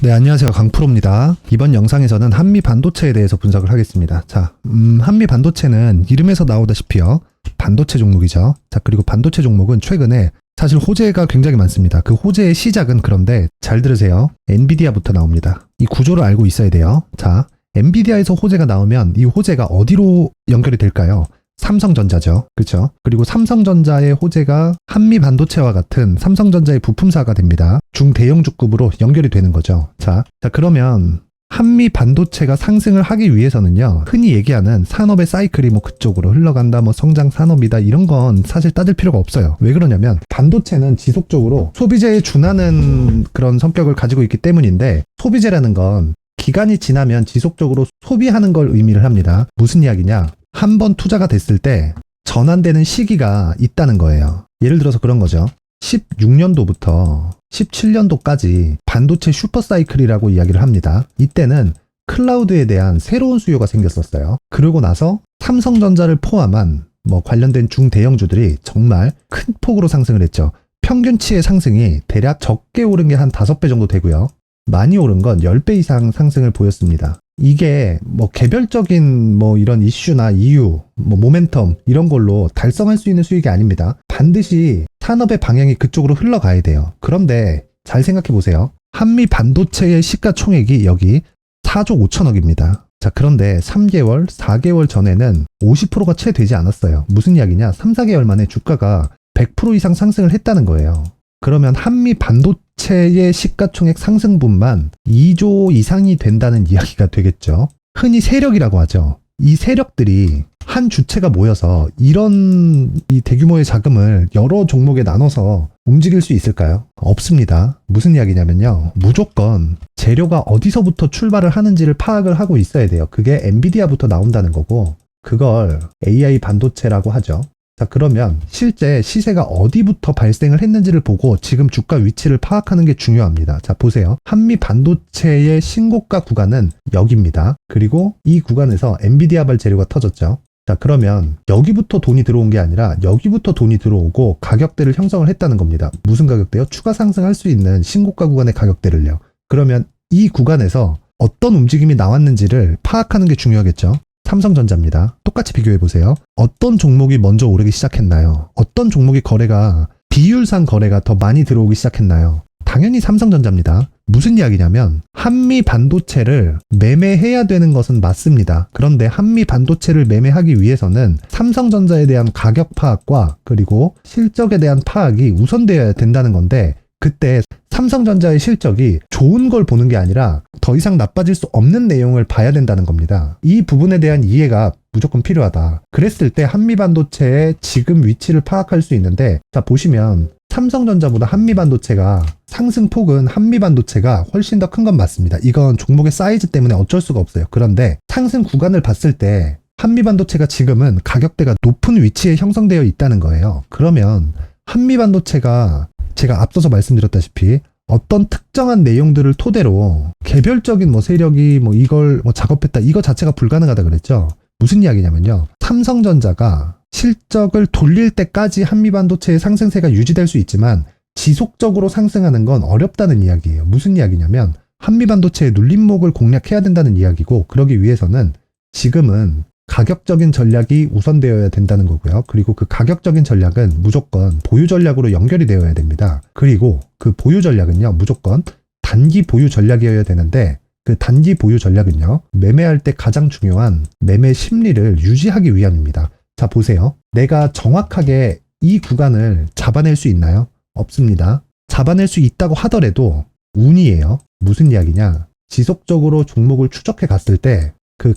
네, 안녕하세요. 강프로입니다. 이번 영상에서는 한미 반도체에 대해서 분석을 하겠습니다. 자, 한미 반도체는 이름에서 나오다시피요. 반도체 종목이죠. 자, 그리고 반도체 종목은 최근에 사실 호재가 굉장히 많습니다. 그 호재의 시작은 그런데 잘 들으세요. 엔비디아부터 나옵니다. 이 구조를 알고 있어야 돼요. 자, 엔비디아에서 호재가 나오면 이 호재가 어디로 연결이 될까요? 삼성전자죠. 그렇죠? 그리고 삼성전자의 호재가 한미 반도체와 같은 삼성전자의 부품사가 됩니다. 중대형주급으로 연결이 되는 거죠. 자, 그러면 한미 반도체가 상승을 하기 위해서는요. 흔히 얘기하는 산업의 사이클이 뭐 그쪽으로 흘러간다, 뭐 성장 산업이다 이런 건 사실 따질 필요가 없어요. 왜 그러냐면 반도체는 지속적으로 소비재에 준하는 그런 성격을 가지고 있기 때문인데 소비재라는 건 기간이 지나면 지속적으로 소비하는 걸 의미를 합니다. 무슨 이야기냐? 한 번 투자가 됐을 때 전환되는 시기가 있다는 거예요. 예를 들어서 그런 거죠. 16년도부터 17년도까지 반도체 슈퍼사이클이라고 이야기를 합니다. 이때는 클라우드에 대한 새로운 수요가 생겼었어요. 그러고 나서 삼성전자를 포함한 뭐 관련된 중대형주들이 정말 큰 폭으로 상승을 했죠. 평균치의 상승이 대략 적게 오른 게 한 5배 정도 되고요. 많이 오른 건 10배 이상 상승을 보였습니다. 이게 뭐 개별적인 뭐 이런 이슈나 이유, 뭐 모멘텀 이런 걸로 달성할 수 있는 수익이 아닙니다. 반드시 산업의 방향이 그쪽으로 흘러가야 돼요. 그런데 잘 생각해 보세요. 한미 반도체의 시가총액이 여기 4조 5천억입니다. 자, 그런데 3개월, 4개월 전에는 50%가 채 되지 않았어요. 무슨 이야기냐? 3, 4개월 만에 주가가 100% 이상 상승을 했다는 거예요. 그러면 한미 반도체의 시가총액 상승분만 2조 이상이 된다는 이야기가 되겠죠. 흔히 세력이라고 하죠. 이 세력들이 한 주체가 모여서 이런 이 대규모의 자금을 여러 종목에 나눠서 움직일 수 있을까요? 없습니다. 무슨 이야기냐면요. 무조건 재료가 어디서부터 출발을 하는지를 파악을 하고 있어야 돼요. 그게 엔비디아부터 나온다는 거고 그걸 AI 반도체라고 하죠. 자, 그러면 실제 시세가 어디부터 발생을 했는지를 보고 지금 주가 위치를 파악하는 게 중요합니다. 자, 보세요. 한미 반도체의 신고가 구간은 여기입니다. 그리고 이 구간에서 엔비디아발 재료가 터졌죠. 자, 그러면 여기부터 돈이 들어온 게 아니라 여기부터 돈이 들어오고 가격대를 형성을 했다는 겁니다. 무슨 가격대요? 추가 상승할 수 있는 신고가 구간의 가격대를요. 그러면 이 구간에서 어떤 움직임이 나왔는지를 파악하는 게 중요하겠죠. 삼성전자입니다. 똑같이 비교해보세요. 어떤 종목이 먼저 오르기 시작했나요? 어떤 종목의 거래가 비율상 거래가 더 많이 들어오기 시작했나요? 당연히 삼성전자입니다. 무슨 이야기냐면 한미 반도체를 매매해야 되는 것은 맞습니다. 그런데 한미 반도체를 매매하기 위해서는 삼성전자에 대한 가격 파악과 그리고 실적에 대한 파악이 우선되어야 된다는 건데 그때 삼성전자의 실적이 좋은 걸 보는 게 아니라 더 이상 나빠질 수 없는 내용을 봐야 된다는 겁니다. 이 부분에 대한 이해가 무조건 필요하다. 그랬을 때 한미반도체의 지금 위치를 파악할 수 있는데 자, 보시면 삼성전자보다 한미반도체가 상승폭은 한미반도체가 훨씬 더 큰 건 맞습니다. 이건 종목의 사이즈 때문에 어쩔 수가 없어요. 그런데 상승 구간을 봤을 때 한미반도체가 지금은 가격대가 높은 위치에 형성되어 있다는 거예요. 그러면 한미반도체가 제가 앞서서 말씀드렸다시피 어떤 특정한 내용들을 토대로 개별적인 뭐 세력이 뭐 이걸 뭐 작업했다 이거 자체가 불가능하다 그랬죠. 무슨 이야기냐면요. 삼성전자가 실적을 돌릴 때까지 한미반도체의 상승세가 유지될 수 있지만 지속적으로 상승하는 건 어렵다는 이야기예요. 무슨 이야기냐면 한미반도체의 눌림목을 공략해야 된다는 이야기고 그러기 위해서는 지금은 가격적인 전략이 우선되어야 된다는 거고요. 그리고 그 가격적인 전략은 무조건 보유 전략으로 연결이 되어야 됩니다. 그리고 그 보유 전략은요. 무조건 단기 보유 전략이어야 되는데 그 단기 보유 전략은요. 매매할 때 가장 중요한 매매 심리를 유지하기 위함입니다. 자, 보세요. 내가 정확하게 이 구간을 잡아낼 수 있나요? 없습니다. 잡아낼 수 있다고 하더라도 운이에요. 무슨 이야기냐? 지속적으로 종목을 추적해 갔을 때 그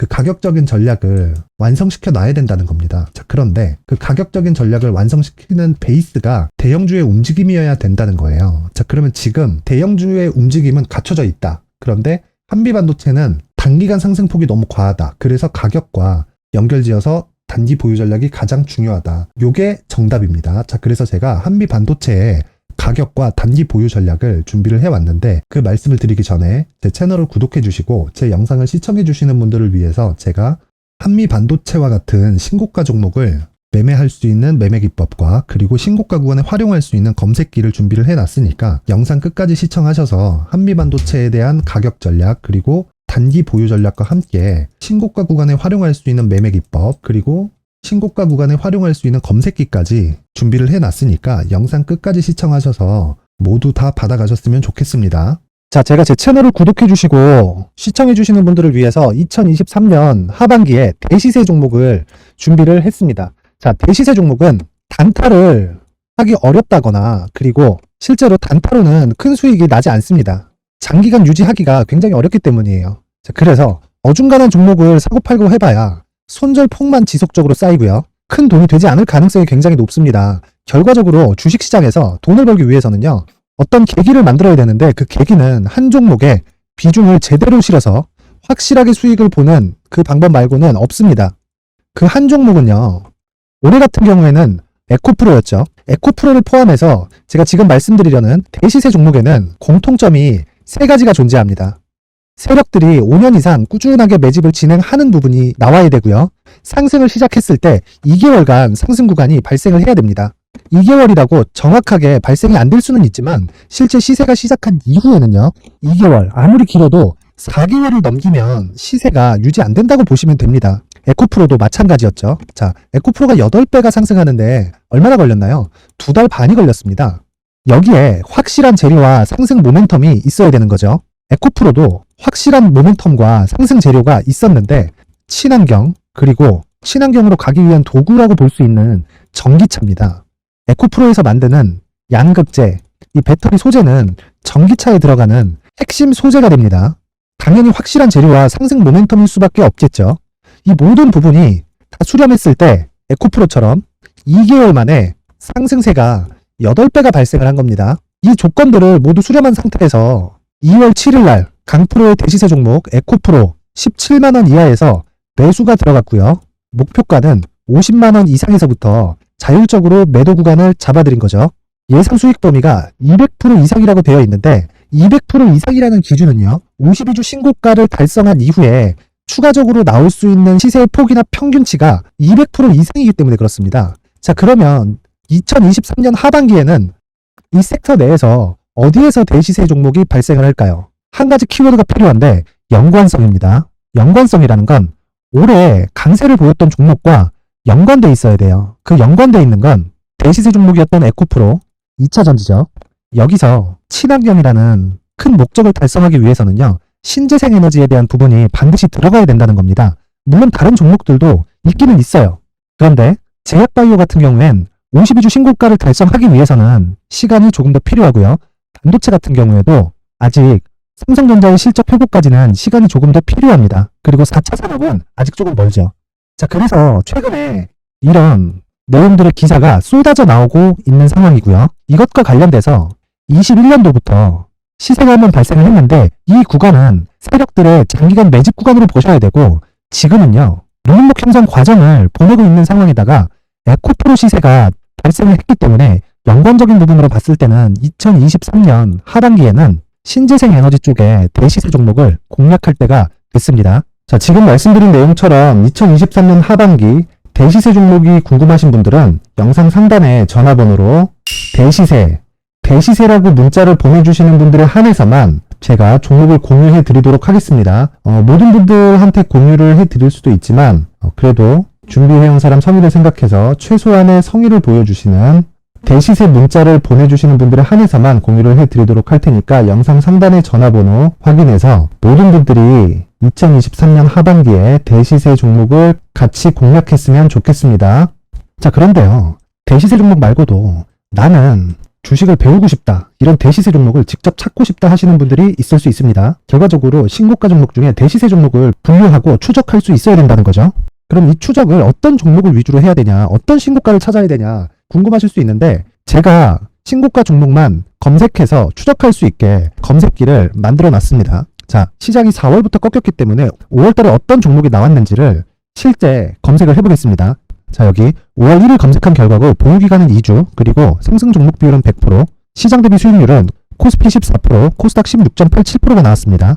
가격적인 전략을 완성시켜 놔야 된다는 겁니다. 자, 그런데 그 가격적인 전략을 완성시키는 베이스가 대형주의 움직임이어야 된다는 거예요. 자, 그러면 지금 대형주의 움직임은 갖춰져 있다. 그런데 한미반도체는 단기간 상승폭이 너무 과하다. 그래서 가격과 연결지어서 단기 보유 전략이 가장 중요하다. 요게 정답입니다. 자, 그래서 제가 한미반도체에 가격과 단기 보유 전략을 준비를 해왔는데 그 말씀을 드리기 전에 제 채널을 구독해 주시고 제 영상을 시청해 주시는 분들을 위해서 제가 한미 반도체와 같은 신고가 종목을 매매할 수 있는 매매 기법과 그리고 신고가 구간에 활용할 수 있는 검색기를 준비를 해놨으니까 영상 끝까지 시청하셔서 한미반도체에 대한 가격 전략 그리고 단기 보유 전략과 함께 신고가 구간에 활용할 수 있는 매매 기법 그리고 신고가 구간에 활용할 수 있는 검색기까지 준비를 해놨으니까 영상 끝까지 시청하셔서 모두 다 받아가셨으면 좋겠습니다. 자, 제가 제 채널을 구독해주시고 시청해주시는 분들을 위해서 2023년 하반기에 대시세 종목을 준비를 했습니다. 자, 대시세 종목은 단타를 하기 어렵다거나 그리고 실제로 단타로는 큰 수익이 나지 않습니다. 장기간 유지하기가 굉장히 어렵기 때문이에요. 자, 그래서 어중간한 종목을 사고 팔고 해봐야 손절폭만 지속적으로 쌓이고요. 큰 돈이 되지 않을 가능성이 굉장히 높습니다. 결과적으로 주식시장에서 돈을 벌기 위해서는요. 어떤 계기를 만들어야 되는데 그 계기는 한 종목에 비중을 제대로 실어서 확실하게 수익을 보는 그 방법 말고는 없습니다. 그 한 종목은요. 올해 같은 경우에는 에코프로였죠. 에코프로를 포함해서 제가 지금 말씀드리려는 대시세 종목에는 공통점이 3가지가 존재합니다. 세력들이 5년 이상 꾸준하게 매집을 진행하는 부분이 나와야 되고요. 상승을 시작했을 때 2개월간 상승 구간이 발생을 해야 됩니다. 2개월이라고 정확하게 발생이 안 될 수는 있지만 실제 시세가 시작한 이후에는요. 2개월, 아무리 길어도 4개월을 넘기면 시세가 유지 안 된다고 보시면 됩니다. 에코프로도 마찬가지였죠. 자, 에코프로가 8배가 상승하는데 얼마나 걸렸나요? 2달 반이 걸렸습니다. 여기에 확실한 재료와 상승 모멘텀이 있어야 되는 거죠. 에코프로도 확실한 모멘텀과 상승 재료가 있었는데 친환경 그리고 친환경으로 가기 위한 도구라고 볼 수 있는 전기차입니다. 에코프로에서 만드는 양극재, 이 배터리 소재는 전기차에 들어가는 핵심 소재가 됩니다. 당연히 확실한 재료와 상승 모멘텀일 수밖에 없겠죠. 이 모든 부분이 다 수렴했을 때 에코프로처럼 2개월 만에 상승세가 8배가 발생을 한 겁니다. 이 조건들을 모두 수렴한 상태에서 2월 7일 날 강프로의 대시세 종목 에코프로 17만원 이하에서 매수가 들어갔고요. 목표가는 50만원 이상에서부터 자율적으로 매도 구간을 잡아드린 거죠. 예상 수익 범위가 200% 이상이라고 되어 있는데 200% 이상이라는 기준은요. 52주 신고가를 달성한 이후에 추가적으로 나올 수 있는 시세의 폭이나 평균치가 200% 이상이기 때문에 그렇습니다. 자, 그러면 2023년 하반기에는 이 섹터 내에서 어디에서 대시세 종목이 발생을 할까요? 한 가지 키워드가 필요한데 연관성입니다. 연관성이라는 건 올해 강세를 보였던 종목과 연관돼 있어야 돼요. 그 연관돼 있는 건 대시세 종목이었던 에코프로 2차전지죠. 여기서 친환경이라는 큰 목적을 달성하기 위해서는요. 신재생 에너지에 대한 부분이 반드시 들어가야 된다는 겁니다. 물론 다른 종목들도 있기는 있어요. 그런데 제약바이오 같은 경우엔 52주 신고가를 달성하기 위해서는 시간이 조금 더 필요하고요. 반도체 같은 경우에도 아직 삼성전자의 실적 회복까지는 시간이 조금 더 필요합니다. 그리고 4차 산업은 아직 조금 멀죠. 자, 그래서 최근에 이런 내용들의 기사가 쏟아져 나오고 있는 상황이고요. 이것과 관련돼서 21년도부터 시세가 한번 발생을 했는데 이 구간은 세력들의 장기간 매집 구간으로 보셔야 되고 지금은요. 루민목 형성 과정을 보내고 있는 상황에다가 에코프로 시세가 발생을 했기 때문에 연관적인 부분으로 봤을 때는 2023년 하반기에는 신재생 에너지 쪽에 대시세 종목을 공략할 때가 됐습니다. 자, 지금 말씀드린 내용처럼 2023년 하반기 대시세 종목이 궁금하신 분들은 영상 상단에 전화번호로 대시세라고 문자를 보내주시는 분들에 한해서만 제가 종목을 공유해 드리도록 하겠습니다. 모든 분들한테 공유를 해 드릴 수도 있지만 그래도 준비해온 사람 성의를 생각해서 최소한의 성의를 보여주시는 대시세 문자를 보내주시는 분들에 한해서만 공유를 해드리도록 할 테니까 영상 상단의 전화번호 확인해서 모든 분들이 2023년 하반기에 대시세 종목을 같이 공략했으면 좋겠습니다. 자, 그런데요. 대시세 종목 말고도 나는 주식을 배우고 싶다. 이런 대시세 종목을 직접 찾고 싶다 하시는 분들이 있을 수 있습니다. 결과적으로 신고가 종목 중에 대시세 종목을 분류하고 추적할 수 있어야 된다는 거죠. 그럼 이 추적을 어떤 종목을 위주로 해야 되냐, 어떤 신고가를 찾아야 되냐 궁금하실 수 있는데 제가 신고가 종목만 검색해서 추적할 수 있게 검색기를 만들어 놨습니다. 자, 시장이 4월부터 꺾였기 때문에 5월달에 어떤 종목이 나왔는지를 실제 검색을 해보겠습니다. 자, 여기 5월 1일 검색한 결과고 보유기간은 2주, 그리고 상승 종목 비율은 100%, 시장 대비 수익률은 코스피 14%, 코스닥 16.87%가 나왔습니다.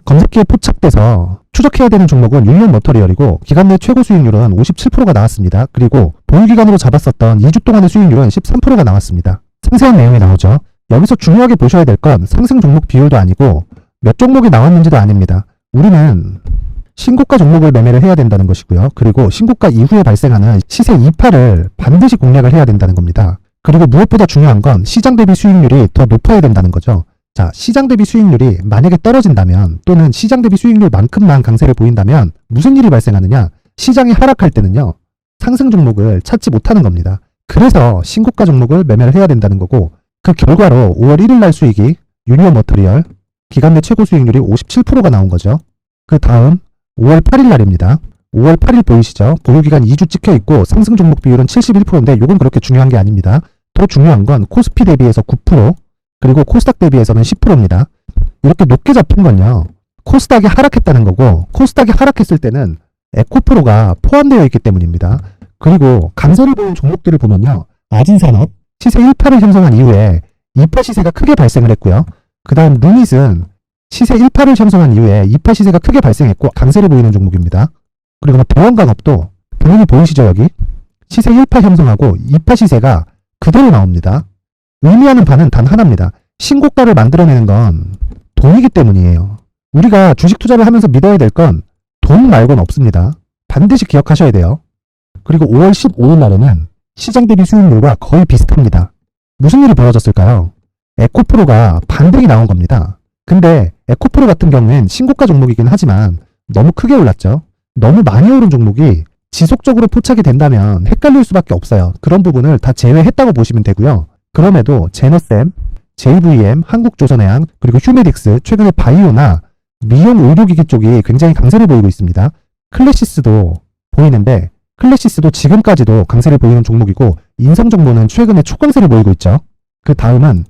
검색기에 포착돼서 추적해야 되는 종목은 유니온 머터리얼이고 기간 내 최고 수익률은 57%가 나왔습니다. 그리고 보유기간으로 잡았었던 2주 동안의 수익률은 13%가 나왔습니다. 상세한 내용이 나오죠. 여기서 중요하게 보셔야 될 건 상승 종목 비율도 아니고 몇 종목이 나왔는지도 아닙니다. 우리는 신고가 종목을 매매를 해야 된다는 것이고요. 그리고 신고가 이후에 발생하는 시세 이파를 반드시 공략을 해야 된다는 겁니다. 그리고 무엇보다 중요한 건 시장 대비 수익률이 더 높아야 된다는 거죠. 자, 시장 대비 수익률이 만약에 떨어진다면 또는 시장 대비 수익률만큼만 강세를 보인다면 무슨 일이 발생하느냐? 시장이 하락할 때는요. 상승 종목을 찾지 못하는 겁니다. 그래서 신고가 종목을 매매를 해야 된다는 거고 그 결과로 5월 1일 날 수익이 유니온 머터리얼 기간 내 최고 수익률이 57%가 나온 거죠. 그 다음 5월 8일 날입니다. 5월 8일 보이시죠? 보유기간 2주 찍혀 있고 상승 종목 비율은 71%인데 이건 그렇게 중요한 게 아닙니다. 더 중요한 건 코스피 대비해서 9% 그리고 코스닥 대비해서는 10%입니다. 이렇게 높게 잡힌 건요. 코스닥이 하락했다는 거고 코스닥이 하락했을 때는 에코프로가 포함되어 있기 때문입니다. 그리고 강세를 보이는 종목들을 보면요. 아진산업 시세 1파를 형성한 이후에 2파 시세가 크게 발생을 했고요. 그 다음 루닛은 시세 1파를 형성한 이후에 2파 시세가 크게 발생했고 강세를 보이는 종목입니다. 그리고 보험강업도 당연히 보이시죠 여기? 시세 1파 형성하고 2파 시세가 그대로 나옵니다. 의미하는 바는 단 하나입니다. 신고가를 만들어내는 건 돈이기 때문이에요. 우리가 주식 투자를 하면서 믿어야 될 건 돈 말고는 없습니다. 반드시 기억하셔야 돼요. 그리고 5월 15일 날에는 시장 대비 수익률과 거의 비슷합니다. 무슨 일이 벌어졌을까요? 에코프로가 반등이 나온 겁니다. 근데 에코프로 같은 경우엔 신고가 종목이긴 하지만 너무 크게 올랐죠. 너무 많이 오른 종목이 지속적으로 포착이 된다면 헷갈릴 수밖에 없어요. 그런 부분을 다 제외했다고 보시면 되고요. 그럼에도 제너셈, JVM, 한국조선해양, 그리고 휴메딕스, 최근에 바이오나 미용 의료기기 쪽이 굉장히 강세를 보이고 있습니다. 클래시스도 보이는데 클래시스도 지금까지도 강세를 보이는 종목이고 인성정보는 최근에 초강세를 보이고 있죠. 그 다음은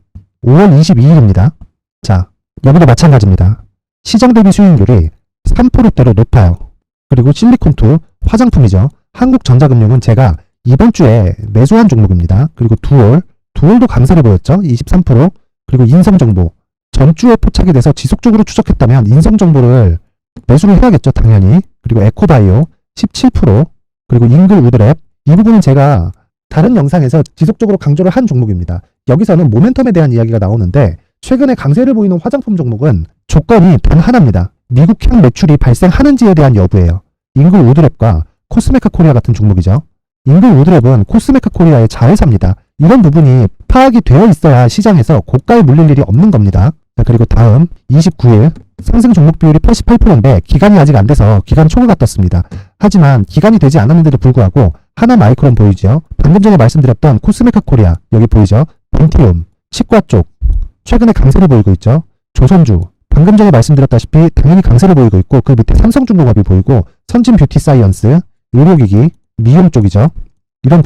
5월 22일입니다. 자, 여기도 마찬가지입니다. 시장 대비 수익률이 3%대로 높아요. 그리고 실리콘투, 화장품이죠. 한국전자금융은 제가 이번 주에 매수한 종목입니다. 그리고 두올도 강세를 보였죠. 23%. 그리고 인성정보. 전주에 포착이 돼서 지속적으로 추적했다면 인성정보를 매수를 해야겠죠. 당연히. 그리고 에코바이오 17%. 그리고 잉글 우드랩. 이 부분은 제가 다른 영상에서 지속적으로 강조를 한 종목입니다. 여기서는 모멘텀에 대한 이야기가 나오는데 최근에 강세를 보이는 화장품 종목은 조건이 단 하나입니다. 미국향 매출이 발생하는지에 대한 여부예요. 잉글 우드랩과 코스메카 코리아 같은 종목이죠. 잉글 우드랩은 코스메카 코리아의 자회사입니다. 이런 부분이 파악이 되어 있어야 시장에서 고가에 물릴 일이 없는 겁니다. 자, 그리고 다음 29일 상승 종목 비율이 88%인데 기간이 아직 안 돼서 기간 초과가 떴습니다. 하지만 기간이 되지 않았는데도 불구하고 하나마이크론 보이죠? 방금 전에 말씀드렸던 코스메카 코리아 여기 보이죠? 벤티움, 치과 쪽 최근에 강세를 보이고 있죠? 조선주 방금 전에 말씀드렸다시피 당연히 강세를 보이고 있고 그 밑에 삼성중공업이 보이고 선진 뷰티 사이언스, 의료기기, 미용 쪽이죠. 이런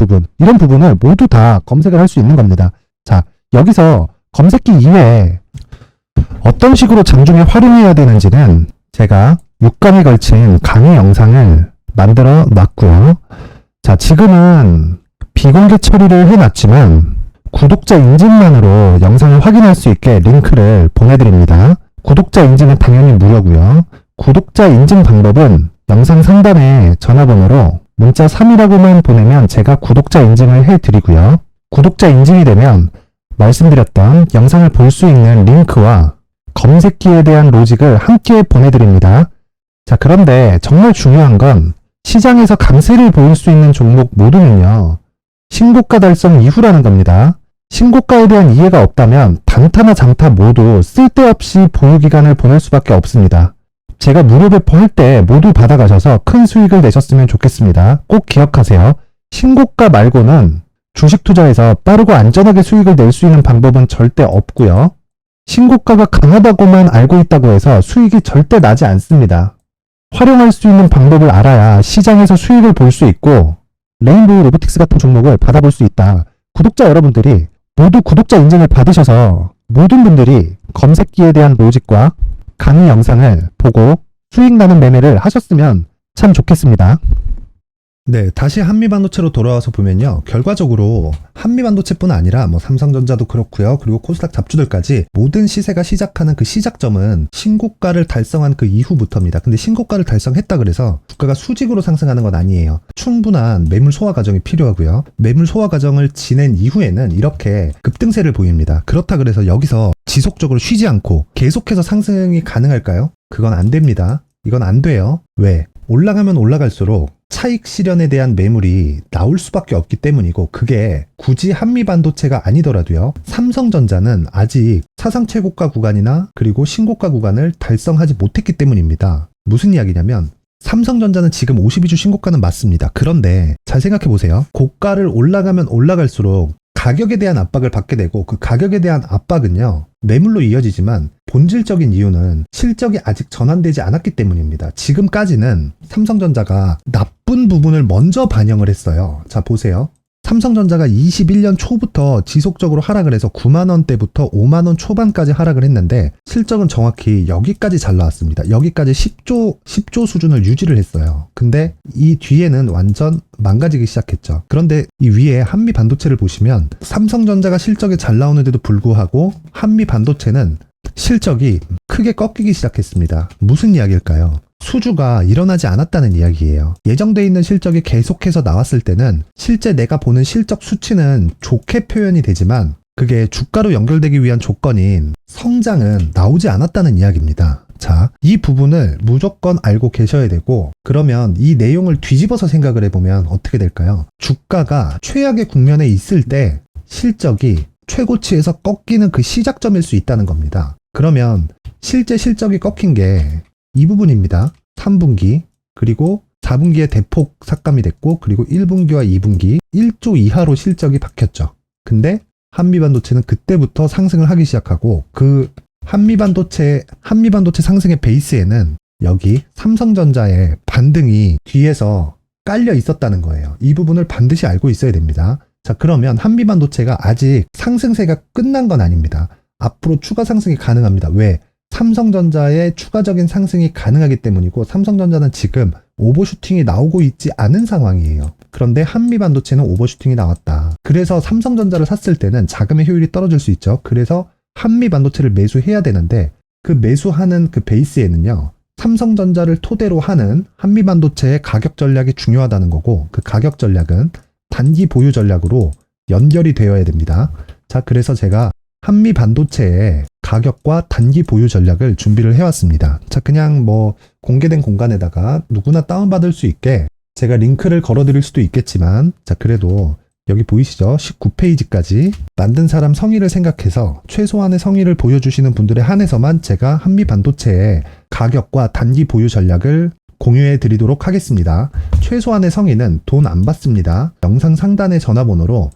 부분을 모두 다 검색을 할 수 있는 겁니다. 자, 여기서 검색기 이외에 어떤 식으로 장중에 활용해야 되는지는 제가 6강에 걸친 강의 영상을 만들어 놨고요. 자, 지금은 비공개 처리를 해놨지만 구독자 인증만으로 영상을 확인할 수 있게 링크를 보내드립니다. 구독자 인증은 당연히 무료고요. 구독자 인증 방법은 영상 상단에 전화번호로 문자 3이라고만 보내면 제가 구독자 인증을 해드리고요. 구독자 인증이 되면 말씀드렸던 영상을 볼 수 있는 링크와 검색기에 대한 로직을 함께 보내드립니다. 자, 그런데 정말 중요한 건 시장에서 강세를 보일 수 있는 종목 모두는요. 신고가 달성 이후라는 겁니다. 신고가에 대한 이해가 없다면 단타나 장타 모두 쓸데없이 보유기간을 보낼 수밖에 없습니다. 제가 무료 배포할 때 모두 받아가셔서 큰 수익을 내셨으면 좋겠습니다. 꼭 기억하세요. 신고가 말고는 주식 투자에서 빠르고 안전하게 수익을 낼 수 있는 방법은 절대 없고요. 신고가가 강하다고만 알고 있다고 해서 수익이 절대 나지 않습니다. 활용할 수 있는 방법을 알아야 시장에서 수익을 볼 수 있고 레인보우 로보틱스 같은 종목을 받아볼 수 있다. 구독자 여러분들이 모두 구독자 인증을 받으셔서 모든 분들이 검색기에 대한 로직과 강의 영상을 보고 수익 나는 매매를 하셨으면 참 좋겠습니다. 네, 다시 한미반도체로 돌아와서 보면요. 결과적으로 한미반도체뿐 아니라 뭐 삼성전자도 그렇고요. 그리고 코스닥 잡주들까지 모든 시세가 시작하는 그 시작점은 신고가를 달성한 그 이후부터입니다. 근데 신고가를 달성했다 그래서 주가가 수직으로 상승하는 건 아니에요. 충분한 매물 소화 과정이 필요하고요. 매물 소화 과정을 지낸 이후에는 이렇게 급등세를 보입니다. 그렇다 그래서 여기서 지속적으로 쉬지 않고 계속해서 상승이 가능할까요? 그건 안 됩니다. 이건 안 돼요. 왜? 올라가면 올라갈수록 차익 실현에 대한 매물이 나올 수밖에 없기 때문이고, 그게 굳이 한미반도체가 아니더라도요. 삼성전자는 아직 사상 최고가 구간이나 그리고 신고가 구간을 달성하지 못했기 때문입니다. 무슨 이야기냐면 삼성전자는 지금 52주 신고가는 맞습니다. 그런데 잘 생각해 보세요. 고가를 올라가면 올라갈수록 가격에 대한 압박을 받게 되고, 그 가격에 대한 압박은요, 매물로 이어지지만 본질적인 이유는 실적이 아직 전환되지 않았기 때문입니다. 지금까지는 삼성전자가 나쁜 부분을 먼저 반영을 했어요. 자, 보세요. 삼성전자가 21년 초부터 지속적으로 하락을 해서 9만원대부터 5만원 초반까지 하락을 했는데 실적은 정확히 여기까지 잘 나왔습니다. 여기까지 10조 수준을 유지를 했어요. 근데 이 뒤에는 완전 망가지기 시작했죠. 그런데 이 위에 한미 반도체를 보시면 삼성전자가 실적이 잘 나오는데도 불구하고 한미 반도체는 실적이 크게 꺾이기 시작했습니다. 무슨 이야기일까요? 수주가 일어나지 않았다는 이야기예요. 예정돼 있는 실적이 계속해서 나왔을 때는 실제 내가 보는 실적 수치는 좋게 표현이 되지만 그게 주가로 연결되기 위한 조건인 성장은 나오지 않았다는 이야기입니다. 자, 이 부분을 무조건 알고 계셔야 되고, 그러면 이 내용을 뒤집어서 생각을 해보면 어떻게 될까요? 주가가 최악의 국면에 있을 때 실적이 최고치에서 꺾이는 그 시작점일 수 있다는 겁니다. 그러면 실제 실적이 꺾인 게 이 부분입니다. 3분기, 그리고 4분기에 대폭 삭감이 됐고, 그리고 1분기와 2분기 1조 이하로 실적이 박혔죠. 근데 한미반도체는 그때부터 상승을 하기 시작하고, 그 한미반도체 상승의 베이스에는 여기 삼성전자의 반등이 뒤에서 깔려 있었다는 거예요. 이 부분을 반드시 알고 있어야 됩니다. 자, 그러면 한미반도체가 아직 상승세가 끝난 건 아닙니다. 앞으로 추가 상승이 가능합니다. 왜? 삼성전자의 추가적인 상승이 가능하기 때문이고, 삼성전자는 지금 오버슈팅이 나오고 있지 않은 상황이에요. 그런데 한미반도체는 오버슈팅이 나왔다. 그래서 삼성전자를 샀을 때는 자금의 효율이 떨어질 수 있죠. 그래서 한미반도체를 매수해야 되는데, 그 매수하는 그 베이스에는요, 삼성전자를 토대로 하는 한미반도체의 가격 전략이 중요하다는 거고, 그 가격 전략은 단기 보유 전략으로 연결이 되어야 됩니다. 자, 그래서 제가 한미 반도체의 가격과 단기 보유 전략을 준비를 해왔습니다. 자, 그냥 뭐 공개된 공간에다가 누구나 다운받을 수 있게 제가 링크를 걸어드릴 수도 있겠지만, 자, 그래도 여기 보이시죠? 19페이지까지 만든 사람 성의를 생각해서 최소한의 성의를 보여주시는 분들에 한해서만 제가 한미 반도체의 가격과 단기 보유 전략을 공유해 드리도록 하겠습니다. 최소한의 성의는 돈 안 받습니다. 영상 상단의 전화번호로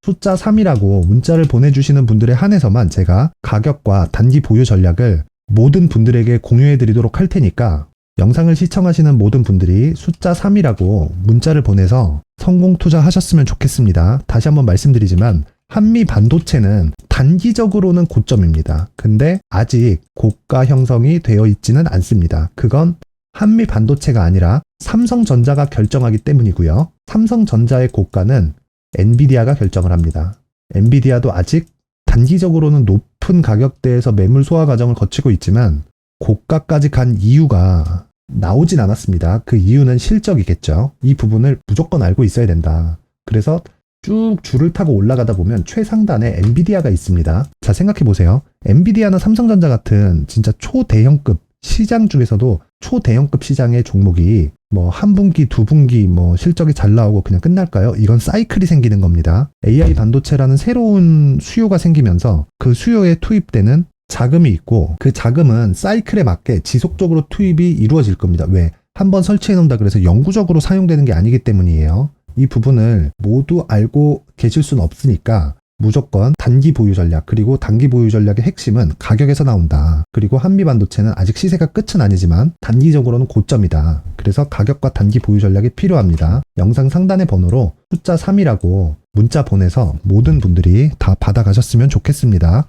숫자 3이라고 문자를 보내주시는 분들에 한해서만 제가 가격과 단기 보유 전략을 모든 분들에게 공유해 드리도록 할 테니까, 영상을 시청하시는 모든 분들이 숫자 3이라고 문자를 보내서 성공 투자하셨으면 좋겠습니다. 다시 한번 말씀드리지만 한미 반도체는 단기적으로는 고점입니다. 근데 아직 고가 형성이 되어 있지는 않습니다. 그건 한미 반도체가 아니라 삼성전자가 결정하기 때문이고요. 삼성전자의 고가는 엔비디아가 결정을 합니다. 엔비디아도 아직 단기적으로는 높은 가격대에서 매물 소화 과정을 거치고 있지만 고가까지 간 이유가 나오진 않았습니다. 그 이유는 실적이겠죠. 이 부분을 무조건 알고 있어야 된다. 그래서 쭉 줄을 타고 올라가다 보면 최상단에 엔비디아가 있습니다. 자, 생각해 보세요. 엔비디아나 삼성전자 같은 진짜 초대형급 시장 중에서도 초대형급 시장의 종목이 뭐 한 분기, 두 분기 뭐 실적이 잘 나오고 그냥 끝날까요? 이건 사이클이 생기는 겁니다. AI 반도체라는 새로운 수요가 생기면서 그 수요에 투입되는 자금이 있고, 그 자금은 사이클에 맞게 지속적으로 투입이 이루어질 겁니다. 왜? 한번 설치해 놓는다 그래서 영구적으로 사용되는 게 아니기 때문이에요. 이 부분을 모두 알고 계실 수는 없으니까 무조건 단기 보유 전략, 그리고 단기 보유 전략의 핵심은 가격에서 나온다. 그리고 한미 반도체는 아직 시세가 끝은 아니지만 단기적으로는 고점이다. 그래서 가격과 단기 보유 전략이 필요합니다. 영상 상단의 번호로 숫자 3이라고 문자 보내서 모든 분들이 다 받아가셨으면 좋겠습니다.